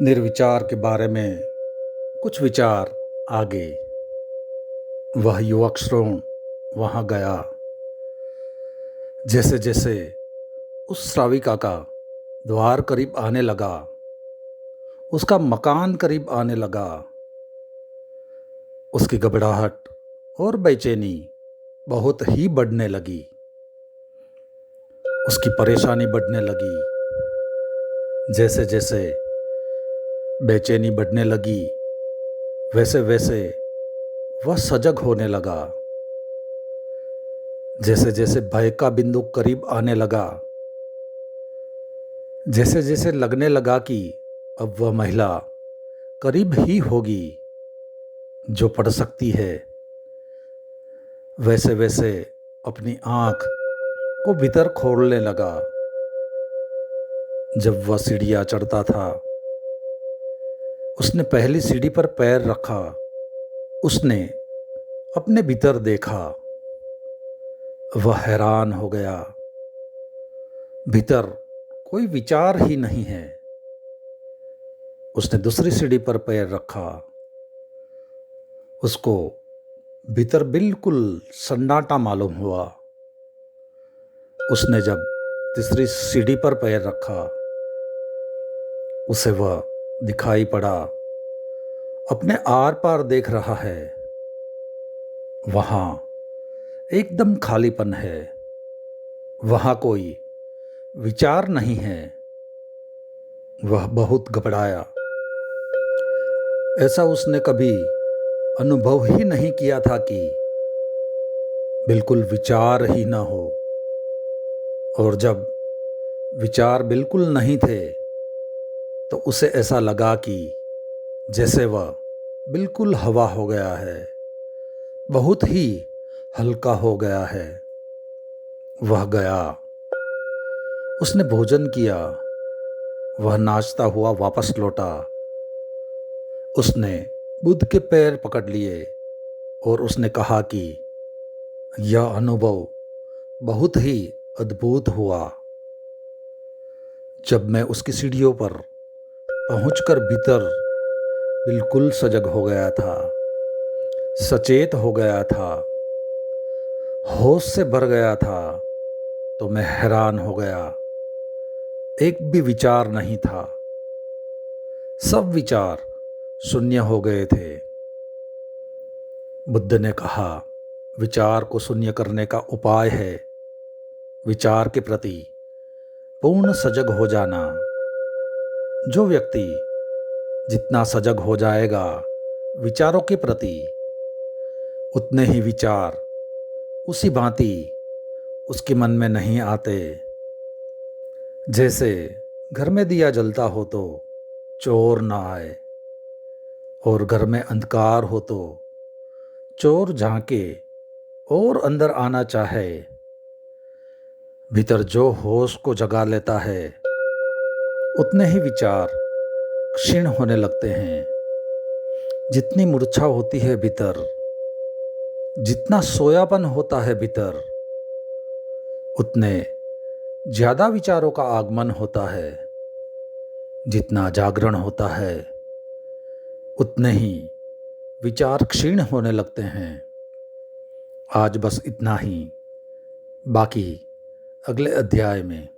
निर्विचार के बारे में कुछ विचार आगे। वह युवक श्रोण वहाँ गया। जैसे जैसे उस श्राविका का द्वार करीब आने लगा, उसका मकान करीब आने लगा, उसकी घबराहट और बेचैनी बहुत ही बढ़ने लगी। उसकी परेशानी बढ़ने लगी। जैसे जैसे बेचैनी बढ़ने लगी, वैसे वैसे वह सजग होने लगा। जैसे जैसे भय का बिंदु करीब आने लगा, जैसे जैसे लगने लगा कि अब वह महिला करीब ही होगी जो पढ़ सकती है, वैसे वैसे अपनी आँख को भीतर खोलने लगा। जब वह सीढ़ियाँ चढ़ता था, उसने पहली सीढ़ी पर पैर रखा। उसने अपने भीतर देखा। वह हैरान हो गया। भीतर कोई विचार ही नहीं है। उसने दूसरी सीढ़ी पर पैर रखा। उसको भीतर बिल्कुल सन्नाटा मालूम हुआ। उसने जब तीसरी सीढ़ी पर पैर रखा, उसे वह दिखाई पड़ा अपने आर पार देख रहा है। वहाँ एकदम खालीपन है। वहाँ कोई विचार नहीं है। वह बहुत घबराया। ऐसा उसने कभी अनुभव ही नहीं किया था कि बिल्कुल विचार ही ना हो। और जब विचार बिल्कुल नहीं थे, तो उसे ऐसा लगा कि जैसे वह बिल्कुल हवा हो गया है, बहुत ही हल्का हो गया है। वह गया, उसने भोजन किया। वह नाचता हुआ वापस लौटा। उसने बुद्ध के पैर पकड़ लिए और उसने कहा कि यह अनुभव बहुत ही अद्भुत हुआ। जब मैं उसकी सीढ़ियों पर पहुंचकर भीतर बिल्कुल सजग हो गया था, सचेत हो गया था, होश से भर गया था, तो मैं हैरान हो गया। एक भी विचार नहीं था। सब विचार शून्य हो गए थे। बुद्ध ने कहा, विचार को शून्य करने का उपाय है विचार के प्रति पूर्ण सजग हो जाना। जो व्यक्ति जितना सजग हो जाएगा विचारों के प्रति, उतने ही विचार उसी भांति उसके मन में नहीं आते। जैसे घर में दिया जलता हो तो चोर ना आए, और घर में अंधकार हो तो चोर झांके और अंदर आना चाहे। भीतर जो होश को जगा लेता है, उतने ही विचार क्षीण होने लगते हैं। जितनी मूर्छा होती है भीतर, जितना सोयापन होता है भीतर, उतने ज्यादा विचारों का आगमन होता है। जितना जागरण होता है, उतने ही विचार क्षीण होने लगते हैं। आज बस इतना ही। बाकी अगले अध्याय में।